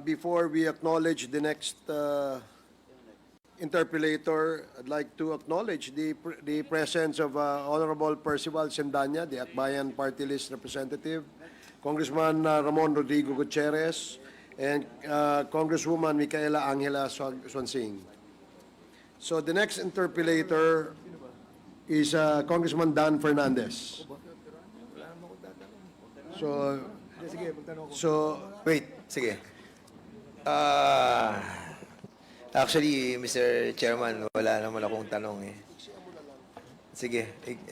Before we acknowledge the next interpellator, I'd like to acknowledge the presence of Honorable Percival Sendanya, the Akbayan Party List representative, Congressman Ramon Rodrigo Gutierrez, and Congresswoman Micaela Angela Swansing. So the next interpellator is Congressman Dan Fernandez. Wait, sige. Actually, Mr. Chairman, wala naman akong tanong eh. Sige,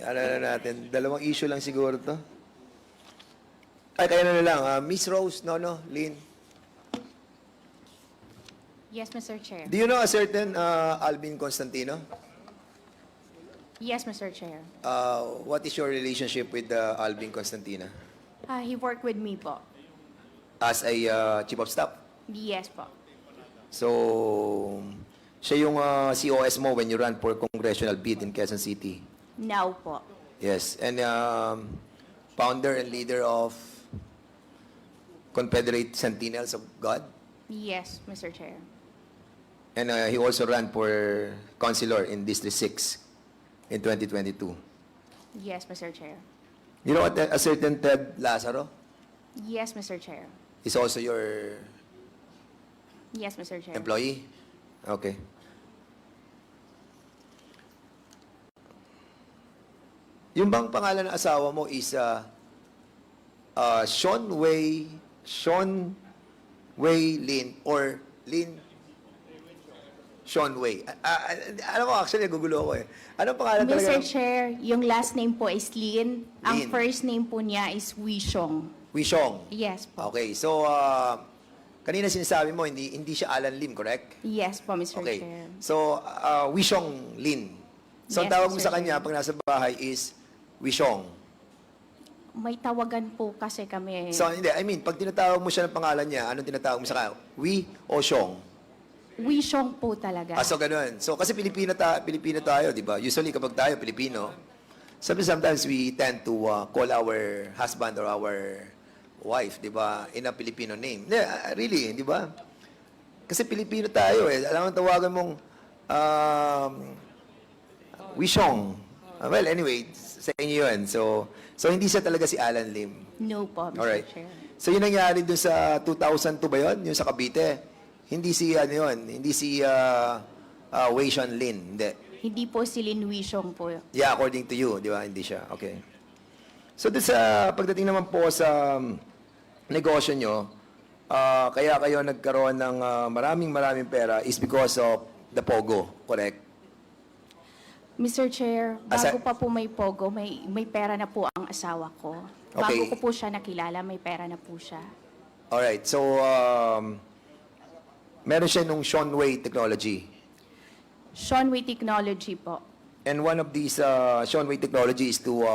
alala natin. Dalawang issue lang siguro to. Ay, kaya na lang. Miss Rose, Nono Lin. Yes, Mr. Chair. Do you know a certain Alvin Constantino? Yes, Mr. Chair. What is your relationship with Alvin Constantino? He worked with me po. As a chief of staff? Yes po. So, siya yung COS mo when you run for congressional bid in Quezon City? Now po. Yes, and founder and leader of Confederate Sentinels of God? Yes, Mr. Chair. And he also ran for councilor in District 6 in 2022. Yes, Mr. Chair. You know a certain Ted Lazaro Yes, Mr. Chair. is also your Yes, Mr. Chair. employee? Okay. Yung bang pangalan ng asawa mo is Sean Wei Lin or Lin Sean Wei. Alam mo, actually, nagugulo ako eh. Anong pangalan talaga? Mr. Chair, yung last name po is Lin. Ang Lin. first name po niya is Wishong. Wishong. Yes po. Okay, so kanina sinasabi mo, hindi siya Alan Lim, correct? Yes po, Mr. Okay. Chair. So, Wishong Lin. So, ang Yes, tawag mo Mr. sa kanya Chair. pag nasa bahay is Wishong. May tawagan po kasi kami. So, hindi. I mean, pag tinatawag mo siya ng pangalan niya, anong tinatawag mo sa kanya? Wi o Shong? Wishong po talaga. So, ganun. So, kasi Pilipino tayo, di ba? Usually, kapag tayo, Pilipino, sometimes we tend to call our husband or our wife, di ba, in a Filipino name. Really, di ba? Kasi Pilipino tayo eh. Alam mo, tawagan mong Wishong. Well, anyway, sa inyo yun. So hindi siya talaga si Alan Lim. No po, Mr. Alright. Chair. So, yun nangyari dun sa 2002 ba yun? Yung sa Cavite? Hindi si, hindi si Wei Sean Lin. Hindi. Hindi po si Lin Wishong po. Yeah, according to you, di ba? Hindi siya. Okay. So, dun sa pagdating naman po sa negosyo nyo, kaya kayo nagkaroon ng maraming pera is because of the Pogo, correct? Mr. Chair, Asa- bago pa po may Pogo, may pera na po ang asawa ko. Okay. Bago ko po siya nakilala, may pera na po siya. Alright. So, meron siya nung Sean Wei technology. Sean Wei Technology po. And one of these Sean Wei technology is to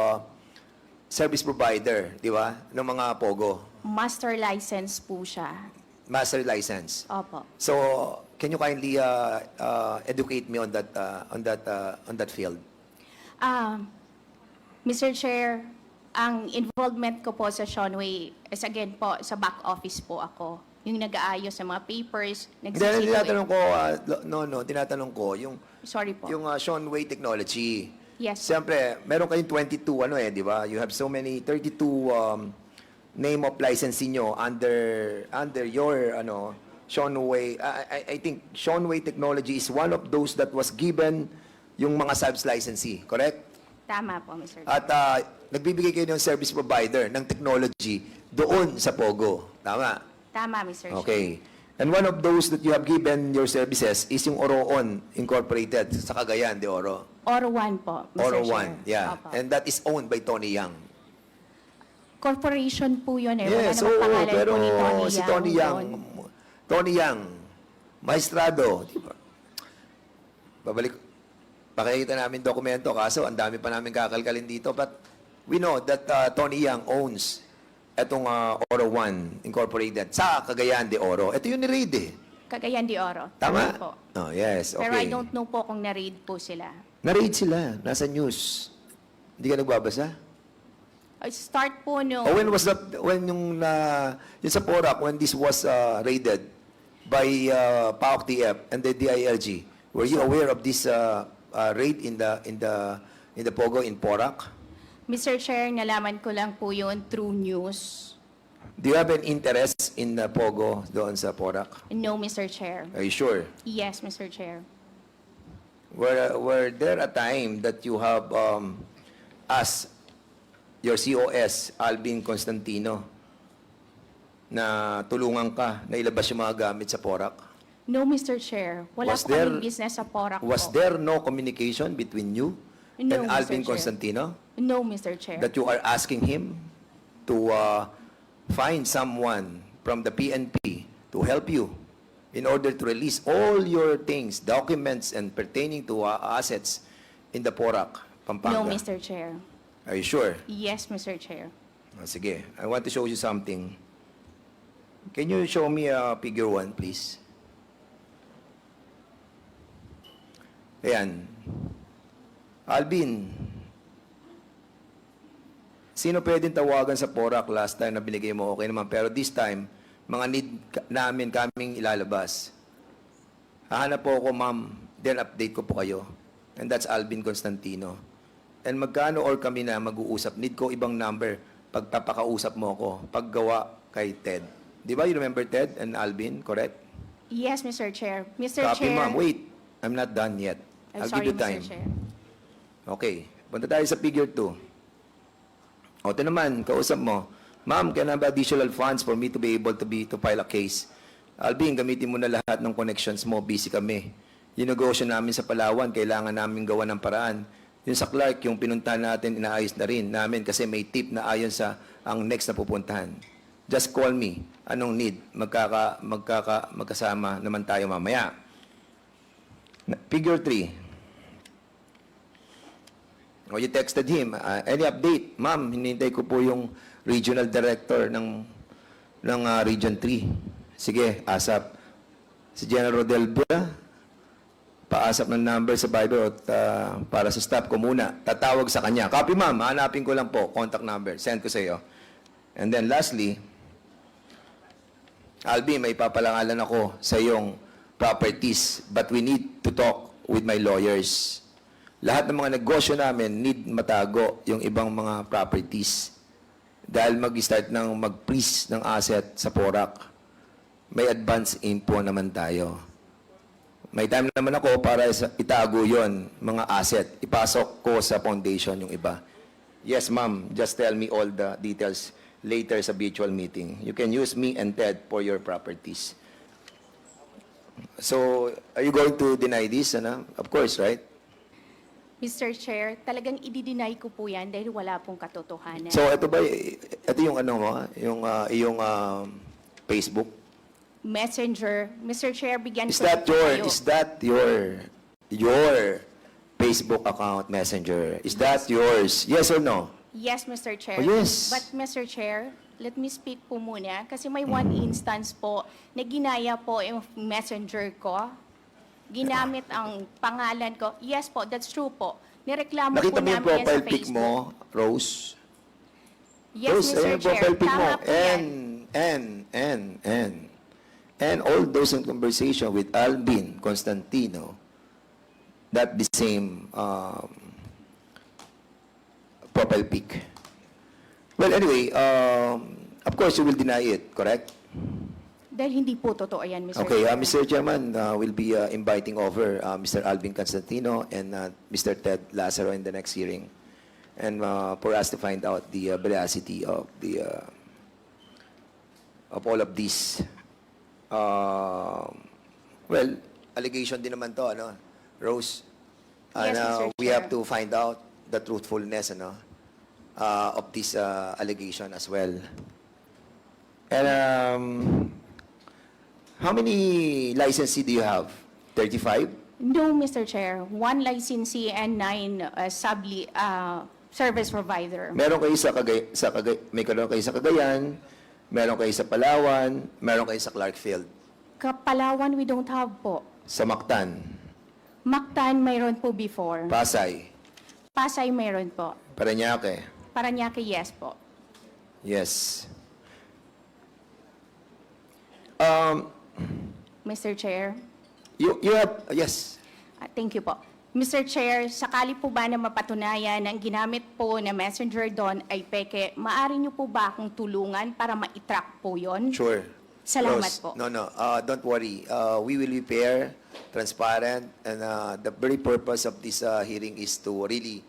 service provider, di ba? Ng mga Pogo. Master license po siya. Master license. Opo. So, can you kindly educate me on that field? Mr. Chair, ang involvement ko po sa Sean Wei is again po, sa back office po ako. Yung nag-aayos sa mga papers, Hindi, nagsisito. tinatanong ko, tinatanong ko, Sorry po. yung Sean Wei technology. Yes. Siyempre, meron kayong 22, di ba? You have so many, 32 name of licensing nyo under your, Sean Wei. I think Sean Wei technology is one of those that was given yung mga subs licensee, correct? Tama po, Mr. Chair. At nagbibigay kayo ng service provider ng technology doon sa Pogo. Tama? Tama, Mr. Chair. Okay. And one of those that you have given your services is yung Oroon Incorporated sa Cagayan de Oro. Oro 1 po, Mr. Oro Chair. 1, yeah. Opo. And that is owned by Tony Yang. Corporation po yun eh. Wala Yes, namang pangalan pero po ni Tony si Yang Tony Yang, doon. Tony Yang, maestrado, di ba? Pakikita namin dokumento, kaso ang dami pa namin kakalkalin dito. But we know that Tony Yang owns itong Oro 1 Incorporated sa Cagayan de Oro. Ito yung ni-raid eh. Cagayan de Oro. Tama? po. Oh, yes, okay. Pero I don't know po kung na-raid po sila. Na-raid sila, nasa news. Hindi ka nagbabasa? Start po no, When was that, when yung sa Porac, when this was raided by PAOK TF and the DILG, were you aware of this raid in the Pogo in Porac? Mr. Chair, nalaman ko lang po yun through news. Do you have an interest in Pogo doon sa Porac? No, Mr. Chair. Are you sure? Yes, Mr. Chair. Were there a time that you have asked your COS, Alvin Constantino, na tulungan ka na ilabas yung mga gamit sa Porac? No, Mr. Chair. Wala Was po kaming there- business sa Porac Was po. there no communication between you No, and Mr. Alvin Chair. Constantino No, Mr. Chair. that you are asking him to find someone from the PNP to help you in order to release all your things, documents, and pertaining to assets in the Porac, Pampanga? No, Mr. Chair. Are you sure? Yes, Mr. Chair. Sige, I want to show you something. Can you show me figure 1, please? Ayan. Alvin, sino pwedeng tawagan sa Porac? Last time na binigay mo, okay naman. Pero this time, mga need namin kaming ilalabas. Hahanap po ako, ma'am. Then update ko po kayo. And that's Alvin Constantino. And magkano or kami na mag-uusap? Need ko ibang number pagpapakausap mo ako. Paggawa kay Ted. Di ba you remember Ted and Alvin, correct? Yes, Mr. Chair. Mr. Copy, Chair. ma'am. Wait. I'm not done yet. I'm I'll sorry, give you time. Mr. Chair. Okay. Punta tayo sa figure 2. O, ito naman, kausap mo. Ma'am, can I have additional funds for me to be able to file a case? Alvin, gamitin mo na lahat ng connections mo. Busy kami. Yung negosyo namin sa Palawan, kailangan namin gawa ng paraan. Yung sa Clark, yung pinuntahan natin, inaayos na rin namin kasi may tip na ayon sa ang next na pupuntahan. Just call me. Anong need? Magkasama naman tayo mamaya. Figure 3. You texted him. Any update? Ma'am, hinintay ko po yung regional director ng Region 3. Sige, ASAP. Si General Delbia, paasap ng number sa Viber at para sa staff ko muna. Tatawag sa kanya. Copy, ma'am. Hanapin ko lang po. Contact number. Send ko sa iyo. And then lastly, Albi, may papalangalan ako sa iyong properties, but we need to talk with my lawyers. Lahat ng mga negosyo namin need matago yung ibang mga properties. Dahil mag-start ng mag-freeze ng asset sa Porac, may advance info naman tayo. May time naman ako para itago yon mga asset. Ipasok ko sa foundation yung iba. Yes, ma'am. Just tell me all the details later sa virtual meeting. You can use me and Ted for your properties. So, are you going to deny this? Of course, right? Mr. Chair, talagang i-deny ko po yan dahil wala pong katotohanan. So, ito yung ano mo, yung iyong Facebook? Messenger. Mr. Chair, bigyan Is ko that po kayo. your Facebook account Messenger? Is that yours? Yes or no? Yes, Mr. Chair. Oh, yes. But, Mr. Chair, let me speak po muna kasi may one instance po na ginaya po yung messenger ko. Ginamit ang pangalan ko. Yes po, that's true po. Nireklamo po Nakita mo yung namin yan sa profile pic Facebook. mo, Rose? Yes, Rose, Mr. ayun yung Chair. profile pic mo. Tama po yan. And all those in conversation with Alvin Constantino, that the same profile pic. Well, anyway, of course, you will deny it, correct? Dahil hindi po totoo yan, Mr. Okay, Chair. Mr. Chairman, will be inviting over Mr. Alvin Constantino and Mr. Ted Lazaro in the next hearing, and for us to find out the veracity of all of these. Well, allegation din naman to, ano, Rose. Yes, Mr. We have Chair. to find out the truthfulness, ano, of this allegation as well. And how many licenses do you have? 35? No, Mr. Chair. One licensee and 9 service provider. Meron kayo may kayo sa Cagayan, meron kayo sa Palawan, meron kayo sa Clarkfield. Kapalawan, we don't have po. Sa Mactan, Mactan, mayroon po before. Pasay, Pasay, mayroon po. Parañaque, Paranaque, yes po. Yes. Mr. Chair. You have, yes. Thank you po. Mr. Chair, sakali po ba na mapatunayan na ang ginamit po na messenger doon ay peke, maaari niyo po ba akong tulungan para ma-track po yon? Sure. Salamat Rose, po. No, don't worry. We will be fair, transparent, and the very purpose of this hearing is to really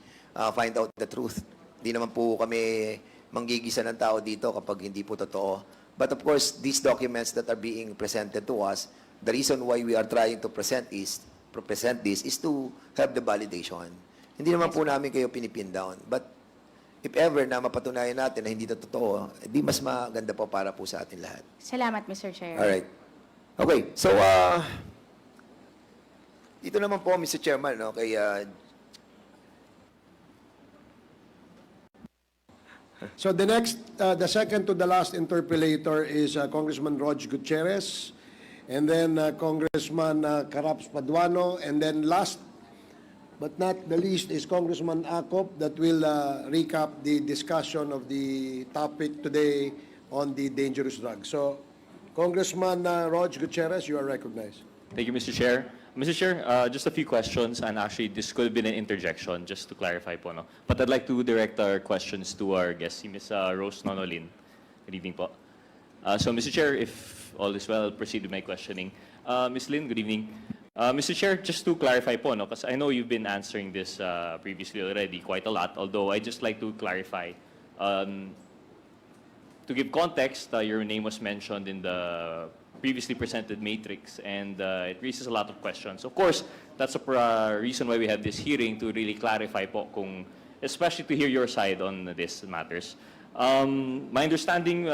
find out the truth. Hindi naman po kami manggigisa ng tao dito kapag hindi po totoo. But of course, these documents that are being presented to us, the reason why we are trying to present this is to have the validation. Hindi naman po namin kayo pinipin down. But if ever na mapatunayan natin na hindi ito totoo, di mas maganda po para po sa atin lahat. Salamat, Mr. Chair. Alright. Okay, so dito naman po, Mr. Chairman, no, kay So the second to the last interpellator is Congressman Rog Gutierrez, and then Congressman Caraps Paduano, and then last but not the least is Congressman Acop that will recap the discussion of the topic today on the dangerous drugs. So, Congressman Rog Gutierrez, you are recognized. Thank you, Mr. Chair. Mr. Chair, just a few questions, and actually this could have been an interjection, just to clarify po, no? But I'd like to direct our questions to our guest, si Ms. Rose Nono Lin. Good evening po. So, Mr. Chair, if all is well, I'll proceed with my questioning. Ms. Lin, good evening. Mr. Chair, just to clarify po, no, because I know you've been answering this previously already quite a lot, although I'd just like to clarify. To give context, your name was mentioned in the previously presented matrix, and it raises a lot of questions. Of course, that's a reason why we have this hearing, to really clarify po kung, especially to hear your side on these matters. My understanding,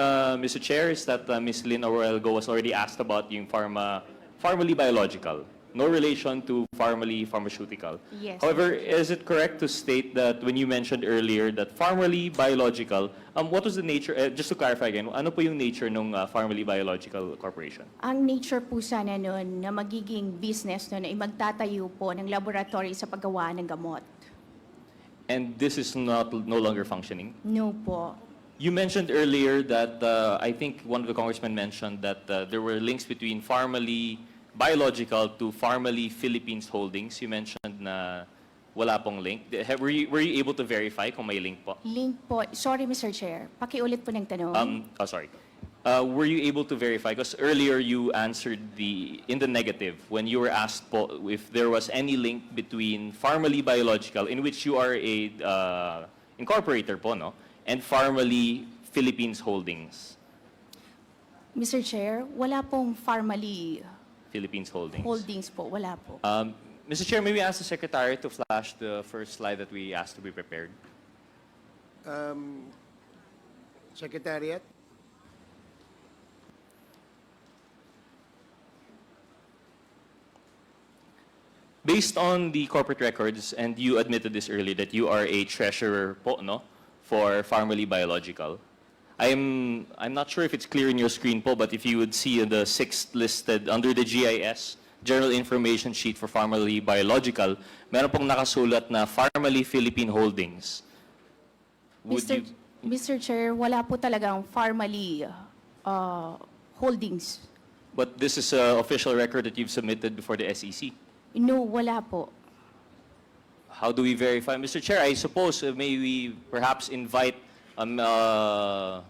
Mr. Chair, is that Ms. Lynn Orelgo was already asked about yung formally biological. No relation to formally pharmaceutical. Yes. However, is it correct to state that when you mentioned earlier that formally biological, what was the nature, just to clarify again, ano po yung nature ng formally biological corporation? Ang nature po sana nun na magiging business nun ay magtatayo po ng laboratory sa paggawa ng gamot. And this is no longer functioning? No po. You mentioned earlier that, I think one of the congressmen mentioned that there were links between formally biological to formally Philippines Holdings. You mentioned na wala pong link. Were you able to verify kung may link po? Link po. Sorry, Mr. Chair. Pakiulit po ng tanong. Sorry. Were you able to verify? Because earlier you answered in the negative when you were asked po if there was any link between formally biological, in which you are a incorporator po, no? And formally Philippines Holdings. Mr. Chair, wala pong formally Philippines Holdings. holdings po. Wala po. Mr. Chair, may we ask the Secretary to flash the first slide that we asked to be prepared? Secretariat? Based on the corporate records, and you admitted this earlier, that you are a treasurer po, no, for Formally Biological. I'm not sure if it's clear in your screen po, but if you would see in the sixth listed under the GIS, General Information Sheet for Formally Biological, meron pong nakasulat na Formally Philippine Holdings. Mr. Chair, wala po talagang formally holdings. But this is an official record that you've submitted before the SEC. No, wala po. How do we verify? Mr. Chair, I suppose may we perhaps invite a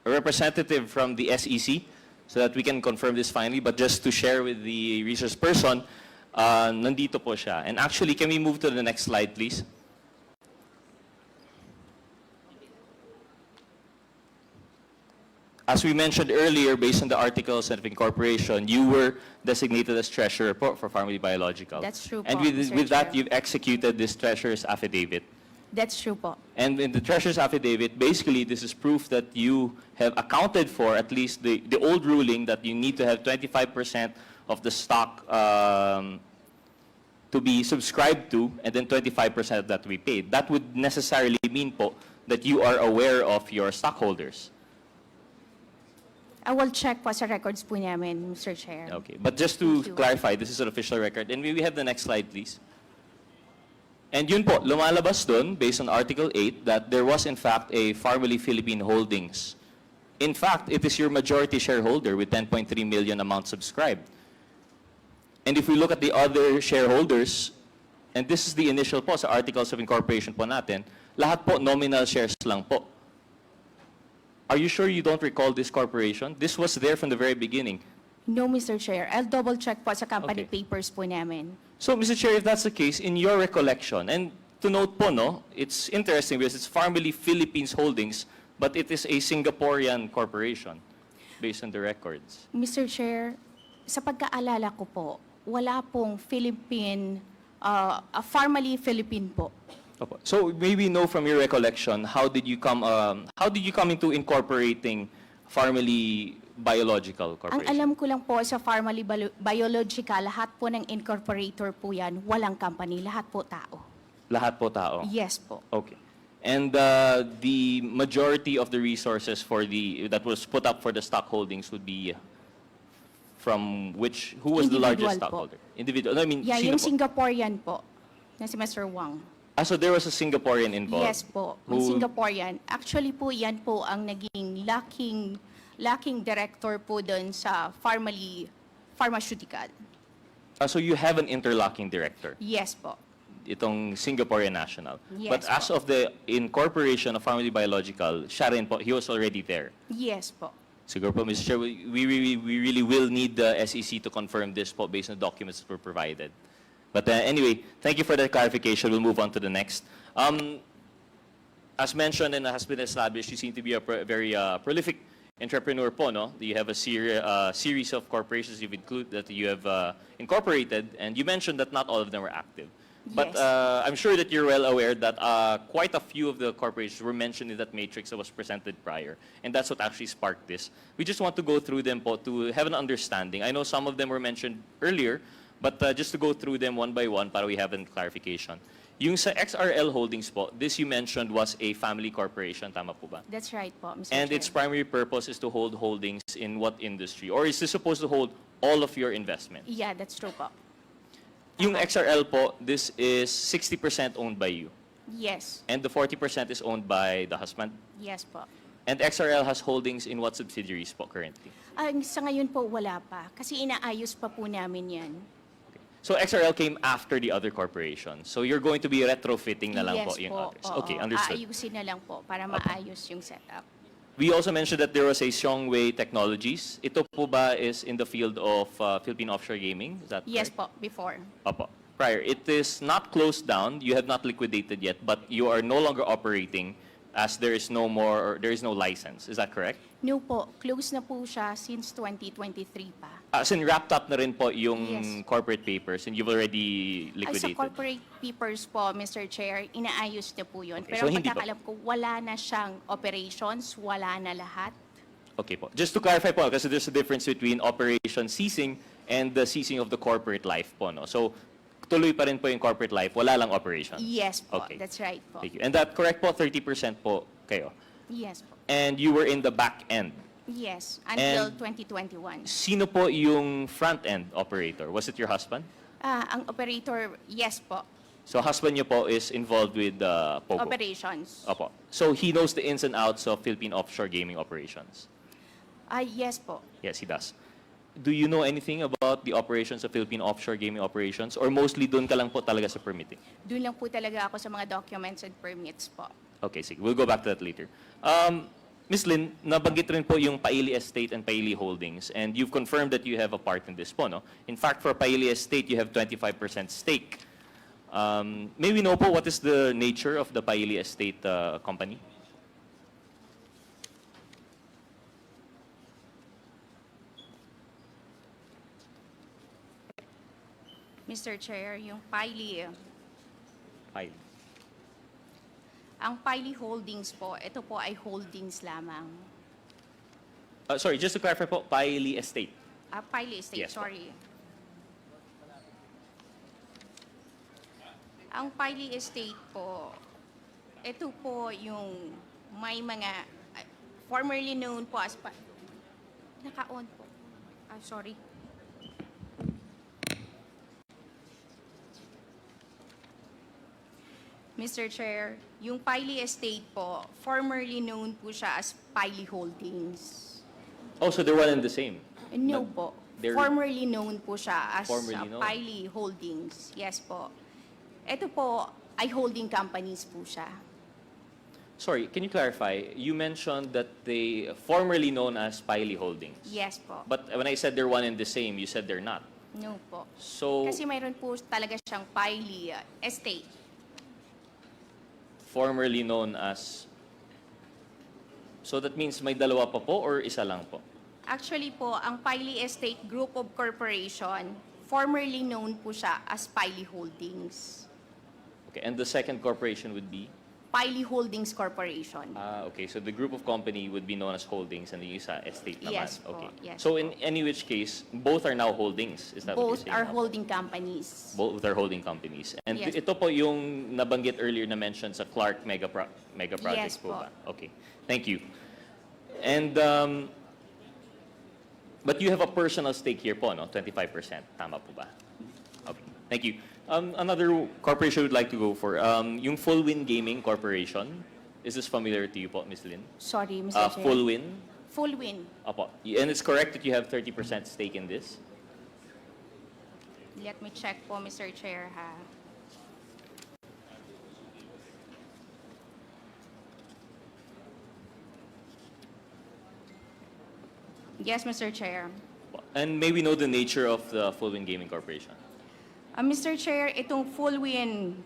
representative from the SEC so that we can confirm this finally, but just to share with the research person, nandito po siya. And actually, can we move to the next slide, please? As we mentioned earlier, based on the articles of incorporation, you were designated as treasurer po for Formally Biological. That's true And po, Mr. with that, Chair. you've executed this treasurer's affidavit. That's true po. And in the treasurer's affidavit, basically, this is proof that you have accounted for at least the old ruling that you need to have 25% of the stock to be subscribed to, and then 25% of that to be paid. That would necessarily mean po that you are aware of your stockholders. I will check po sa records po namin, Mr. Chair. Okay, but just to Thank you. clarify, this is an official record. And may we have the next slide, please? And yun po, lumalabas dun, based on Article 8, that there was in fact a Family Philippine Holdings. In fact, it is your majority shareholder with 10.3 million amount subscribed. And if we look at the other shareholders, and this is the initial po sa Articles of Incorporation po natin, lahat po nominal shares lang po. Are you sure you don't recall this corporation? This was there from the very beginning. No, Mr. Chair. I'll double check po sa company Okay. papers po namin. So, Mr. Chair, if that's the case, in your recollection, and to note po, no, it's interesting because it's Family Philippines Holdings, but it is a Singaporean corporation based on the records. Mr. Chair, sa pagkaalala ko po, wala pong Philippine, Family Philippine po. Opo. So, maybe know from your recollection, how did you come into incorporating Family Biological Ang Corporation? alam ko lang po sa Family Biological, lahat po ng incorporator po yan, walang company, lahat po tao. Lahat po tao? Yes po. Okay. And the majority of the resources that was put up for the stock holdings would be from who was the largest Individual po. stockholder? Individual. I mean, Yeah, sino yung po? Singaporean po, na si Mr. Wang. So there was a Singaporean involved? Yes po, yung Singaporean. Actually po, yan po ang naging lacking director po doon sa pharmaceutical. So you have an interlocking director, Yes po. itong Singaporean national. Yes But as po. of the incorporation of Family Biological, siya rin po, he was already there. Yes po. Siguro po, Mr. Chair, we really will need the SEC to confirm this po based on the documents that were provided. But anyway, thank you for that clarification. We'll move on to the next. As mentioned and has been established, you seem to be a very prolific entrepreneur po, no? You have a series of corporations that you have incorporated, and you mentioned that not all of them were active. But Yes. I'm sure that you're well aware that quite a few of the corporations were mentioned in that matrix that was presented prior, and that's what actually sparked this. We just want to go through them po to have an understanding. I know some of them were mentioned earlier, but just to go through them one by one para we have a clarification. Yung sa XRL Holdings po, this you mentioned was a family corporation, tama po ba? That's right po, Mr. And Chair. its primary purpose is to hold holdings in what industry? Or is this supposed to hold all of your investments? Yeah, that's true po. Yung XRL po, this is 60% owned by you. Yes. And the 40% is owned by the husband. Yes po. And XRL has holdings in what subsidiaries po currently? Sa ngayon po, wala pa. Kasi inaayos pa po namin yan. So XRL came after the other corporations. So you're going to be retrofitting na lang Yes po yung po. others. Oo. Okay, understood. Aayusin na lang po para maayos yung setup. We also mentioned that there was a Xiongwei Technologies. Ito po ba is in the field of Philippine offshore gaming? Is that Yes correct? po, before. Opo. Prior. It is not closed down. You have not liquidated yet, but you are no longer operating as there is no license. Is that correct? No po, close na po siya since 2023 pa. As in wrapped up na rin po yung Yes. corporate papers and you've already Ay, sa liquidated. corporate papers po, Mr. Chair, inaayos na po yun. Okay, Pero so hindi pa. pagkakalam ko, wala na siyang operations, wala na lahat. Okay po. Just to clarify po, kasi there's a difference between operation ceasing and the ceasing of the corporate life po, no? So, tuloy pa rin po yung corporate life, wala lang operations. Yes po, Okay. that's right po. Thank you. And that correct po, 30% po kayo. Yes po. And you were in the back end. Yes, until And- 2021. Sino po yung front end operator? Was it your husband? Ang operator, yes po. So husband niyo po is involved with Pogo? Operations. Opo. So he knows the ins and outs of Philippine offshore gaming operations? Yes po. Yes, he does. Do you know anything about the operations of Philippine offshore gaming operations? Or mostly doon ka lang po talaga sa permitting? Doon lang po talaga ako sa mga documents and permits po. Okay, sige. We'll go back to that later. Ms. Lynn, nabanggit rin po yung Paili Estate and Paili Holdings, and you've confirmed that you have a part in this po, no? In fact, for Paili Estate, you have 25% stake. May we know po what is the nature of the Paili Estate company? Mr. Chair, yung Paili, Paili. ang Paili Holdings po, ito po ay holdings lamang. Sorry, just to clarify po, Paili Estate. Paili Estate, Yes po. sorry. Ang Paili Estate po, ito po yung may mga, formerly known po as, naka-on po. Sorry. Mr. Chair, yung Piley Estate po, formerly known po siya as Piley Holdings. Oh, so they're one and the same. No Nag- po. they're- Formerly known po siya as Formerly known. Piley Holdings. Yes po. Ito po ay holding companies po siya. Sorry, can you clarify? You mentioned that they formerly known as Piley Holdings. Yes po. But when I said they're one and the same, you said they're not. No po. So, Kasi mayroon po talaga siyang Piley Estate. formerly known as... So that means may dalawa pa po or isa lang po? Actually po, ang Piley Estate Group of Corporation, formerly known po siya as Piley Holdings. Okay, and the second corporation would be? Piley Holdings Corporation. Okay, so the group of company would be known as holdings and the isa estate naman. Yes po, Okay. yes So po. in any which case, both are now holdings. Is that what Both you're are saying? holding companies. Both are holding companies. And Yes. ito po yung nabanggit earlier na mentioned sa Clark mega project Yes po po. ba? Okay. Thank you. And but you have a personal stake here po, no? 25%. Tama po ba? Okay. Thank you. Another corporation would like to go for yung Full Win Gaming Corporation. Is this familiar to you po, Ms. Lin? Sorry, Mr. Chair. Full Win. Full win. Apo. And it's correct that you have 30% stake in this? Let me check po, Mr. Chair, ha. Yes, Mr. Chair. And may we know the nature of the Full Win Gaming Corporation? Mr. Chair, itong Full Win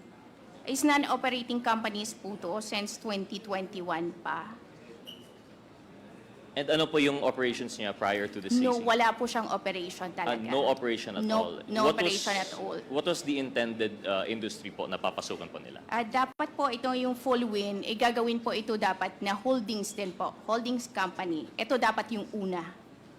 is non-operating companies po to since 2021 pa. And ano po yung operations niya prior to the season? No, wala po siyang operation talaga. No operation at all? No What operation was, at all. What was the intended industry po na papasukan po nila? Dapat po ito yung Full Win, gagawin po ito dapat na holdings din po, holdings company. Ito dapat yung una.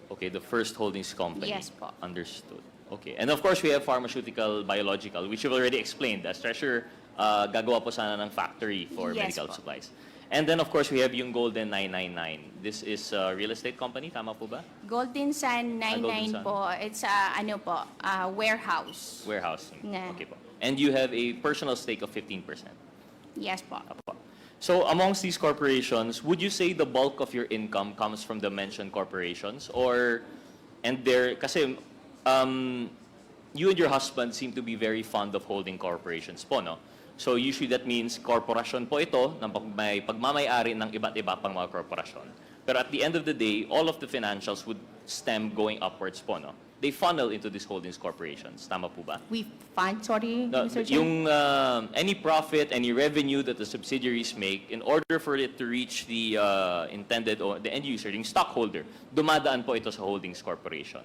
Okay, the first holdings company. Yes po. Understood. Okay. And of course, we have pharmaceutical, biological, which you've already explained. As treasurer, gagawa po sana ng factory for Yes medical po. supplies. And then, of course, we have yung Golden 999. This is a real estate company, tama po ba? Golden Sun Golden 99 Sun. po, it's warehouse. Warehousing. Na. Okay po. And you have a personal stake of 15%. Yes po. Apo. So amongst these corporations, would you say the bulk of your income comes from the mentioned corporations, or kasi you and your husband seem to be very fond of holding corporations po, no? So usually that means korporasyon po ito na may pagmamay-ari ng iba't iba pang mga korporasyon. Pero at the end of the day, all of the financials would stem going upwards po, no? They funnel into these holdings corporations. Tama po ba? We fund, sorry, No, Mr. Chair. yung any profit, any revenue that the subsidiaries make, in order for it to reach the intended or the end user, yung stockholder, dumadaan po ito sa holdings corporation.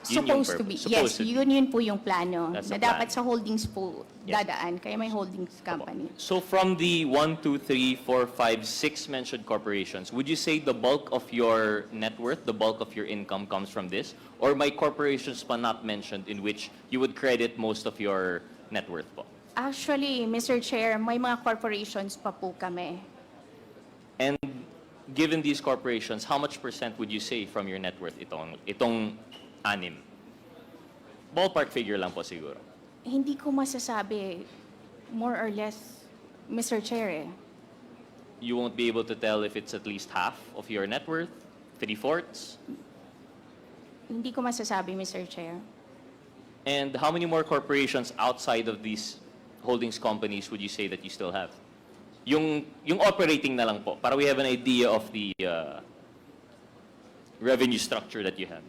Yun yung Supposed to be. purpose. Yes, Supposed to be. yun po yung plano. That's Na the dapat plan. sa holdings po Yes. dadaan. Kaya may holdings company. So from the 1, 2, 3, 4, 5, 6 mentioned corporations, would you say the bulk of your net worth, the bulk of your income comes from this? Or may corporations pa not mentioned in which you would credit most of your net worth po? Actually, Mr. Chair, may mga corporations pa po kami. And given these corporations, how much percent would you say from your net worth itong anim? Ballpark figure lang po siguro. Hindi ko masasabi, more or less, Mr. Chair, eh. You won't be able to tell if it's at least half of your net worth, 3/4. Hindi ko masasabi, Mr. Chair. And how many more corporations outside of these holdings companies would you say that you still have? Yung operating na lang po, para we have an idea of the revenue structure that you have.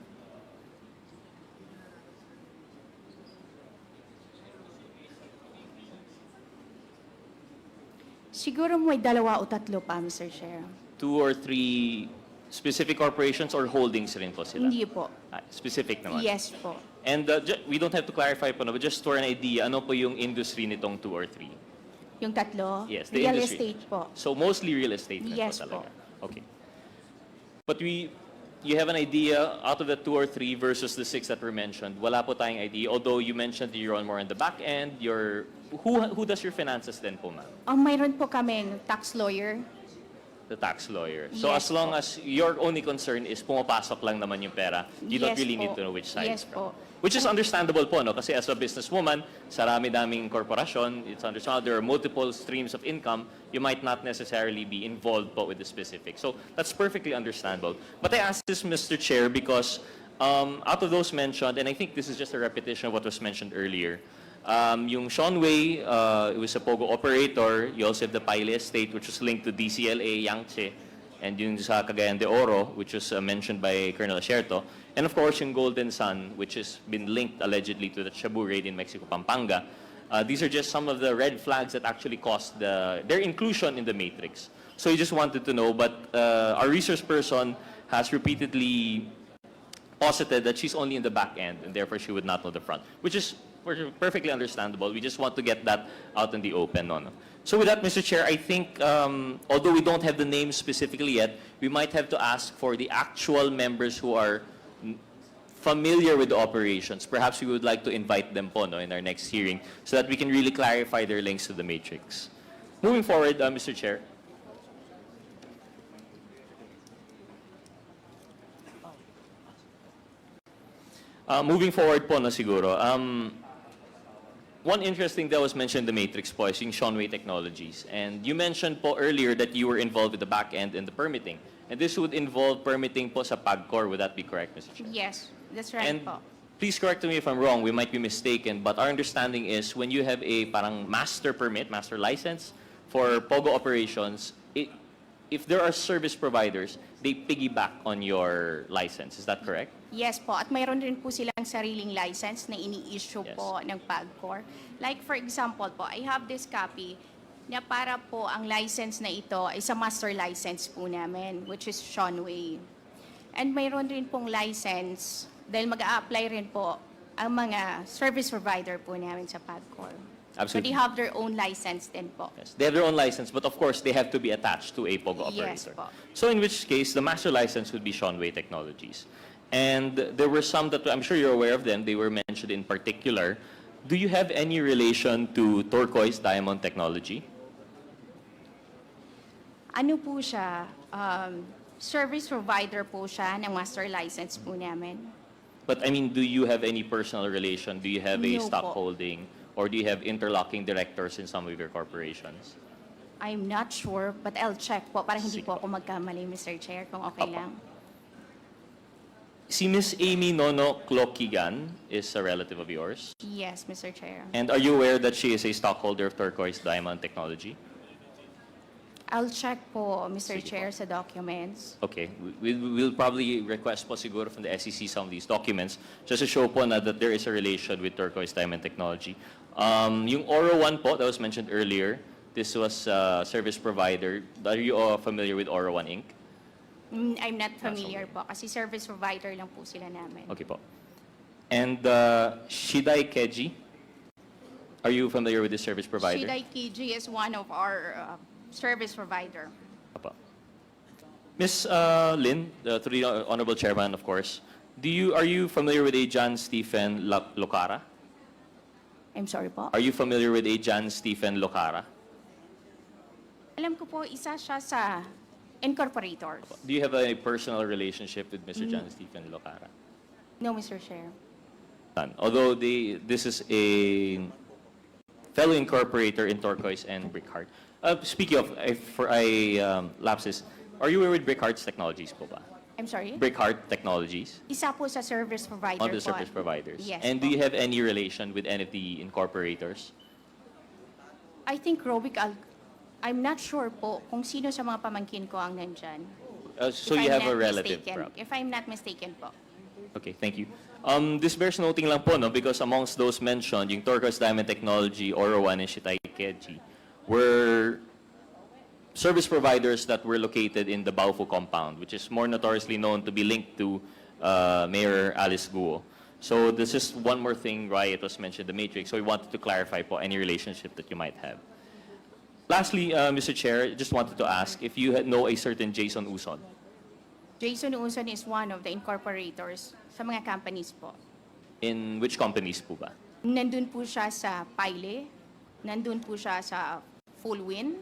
Siguro may dalawa o tatlo pa, Mr. Chair. 2 or 3 specific corporations or holdings rin po sila? Hindi po. Specific naman? Yes po. And we don't have to clarify po, no, but just for an idea, ano po yung industry nitong 2 or 3? Yung tatlo? Yes, the Real industry. estate po. So mostly real estate rin Yes po talaga? po. Okay. But you have an idea out of the 2 or 3 versus the 6 that were mentioned, wala po tayong idea. Although you mentioned you're on more on the back end, who does your finances then po, ma'am? Mayroon po kaming tax lawyer. the tax lawyer. So Yes as long po. as your only concern is pumapasok lang naman yung pera, you don't Yes really po. need to know which side Yes it's from. po. Which is understandable po, no? Kasi as a businesswoman, sa rami-daming korporasyon, it's understandable there are multiple streams of income. You might not necessarily be involved po with the specific. So that's perfectly understandable. But I ask this, Mr. Chair, because out of those mentioned, and I think this is just a repetition of what was mentioned earlier, yung Sean Wei, it was a Pogo operator. You also have the Paile estate, which was linked to DCLA, Yangtze, and yung sa Cagayan de Oro, which was mentioned by Colonel Asierto. And of course, yung Golden Sun, which has been linked allegedly to the Shabu raid in Mexico, Pampanga. These are just some of the red flags that actually caused their inclusion in the matrix. So you just wanted to know, but our research person has repeatedly posited that she's only in the back end, and therefore she would not know the front, which is perfectly understandable. We just want to get that out in the open. No. So with that, Mr. Chair, I think, although we don't have the names specifically yet, we might have to ask for the actual members who are familiar with the operations. Perhaps we would like to invite them po, no, in our next hearing so that we can really clarify their links to the matrix. Moving forward, Mr. Chair. Moving forward po, no, siguro. One interesting that was mentioned in the matrix po is yung Sean Wei Technologies. And you mentioned po earlier that you were involved with the back end and the permitting. And this would involve permitting po sa PAGCOR. Would that be correct, Mr. Chair? Yes, that's right And po. please correct me if I'm wrong, we might be mistaken, but our understanding is when you have a parang master permit, master license for Pogo operations, if there are service providers, they piggyback on your license. Is that correct? Yes po, at mayroon rin po silang sariling license na ini-issue Yes. po ng PAGCOR. Like for example po, I have this copy na para po ang license na ito ay sa master license po namin, which is Sean Wei. And mayroon rin pong license dahil mag-a-apply rin po ang mga service provider po namin sa PAGCOR. So Absolutely. they have their own license din po. Yes. They have their own license, but of course, they have to be attached to a Pogo Yes operator. po. So in which case, the master license would be Sean Wei Technologies. And there were some that, I'm sure you're aware of them, they were mentioned in particular. Do you have any relation to Turquoise Diamond Technology? Ano po siya? Service provider po siya ng master license po namin. But I mean, do you have any personal relation? Do you have a No stock po. holding? Or do you have interlocking directors in some of your corporations? I'm not sure, but I'll check po para hindi Sige po po. ako magkamali, Mr. Chair, kung okay Apo. lang. Si Miss Amy Nono Cloquigan is a relative of yours. Yes, Mr. Chair. And are you aware that she is a stockholder of Turquoise Diamond Technology? I'll check po, Mr. Sige Chair, sa documents. Okay, we'll probably request po siguro from the SEC some of these documents just to show po na that there is a relation with Turquoise Diamond Technology. Yung Oro One po that was mentioned earlier, this was a service provider. Are you familiar with Oro One Inc.? I'm not familiar po kasi service provider lang po sila namin. Okay po. And Shidai Keji, are you familiar with this service provider? Shidai Kiji is one of our service provider. Apa. Ms. Lin, to the Honorable Chairman, of course, are you familiar with a John Stephen Locara? I'm sorry po. Are you familiar with a John Stephen Locara? Alam ko po, isa siya sa incorporators. Do you have a personal relationship with Mr. John Stephen Locara? No, Mr. Chair. None. Although this is a fellow incorporator in Turquoise and Brickheart. Speaking of, lapses, are you aware with Brickheart's technologies po ba? I'm sorry? Brickheart Technologies? Isa po sa service provider One of the po. service providers. Yes And po. do you have any relation with any of the incorporators? I think Robic, I'm not sure po kung sino sa mga pamangkin ko ang nandyan. So If you I'm have a not relative, mistaken. perhaps. If I'm not mistaken po. Okay, thank you. This bears noting lang po, no, because amongst those mentioned, yung Turquoise Diamond Technology, Oro One, and Shitai Keji were service providers that were located in the Baofu compound, which is more notoriously known to be linked to Mayor Alice Guo. So this is one more thing why it was mentioned in the matrix. So we wanted to clarify po any relationship that you might have. Lastly, Mr. Chair, just wanted to ask if you know a certain Jason Uson. Jason Uson is one of the incorporators sa mga companies po. In which companies po ba? Nandun po siya sa Paile, nandun po siya sa Full Win,